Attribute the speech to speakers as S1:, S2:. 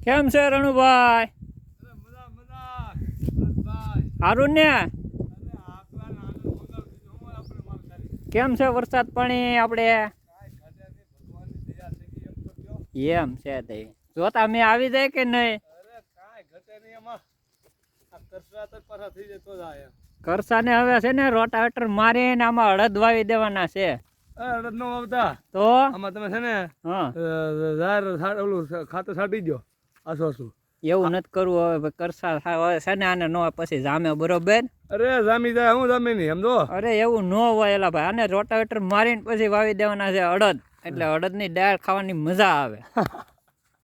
S1: કેમ છે રણુભાઈ? સારું ને? કેમ છે વરસાદ પાણી આપણે? એમ છે તે જોતા મેં આવી જાય કે નહીં? કરસાને હવે છે ને રોટાવેટર મારીને આમાં અડદ વાવી દેવાના છે.
S2: અડદ નો વાવતા
S1: તો
S2: આમાં તમે છે ને
S1: હા
S2: ઓલું ખાતર છાંટી દો આસુ.
S1: એવું નથી કરવું હવે કરસા હવે છે ને આને નો પછી જામે બરોબર.
S2: અરે જામી જાય હું જામી નહીં સમજો.
S1: અરે એવું ન હોય એલા ભાઈ, આને રોટાવેટર મારીને પછી વાવી દેવાના છે અડદ, એટલે અડદની દાળ ખાવાની મજા આવે.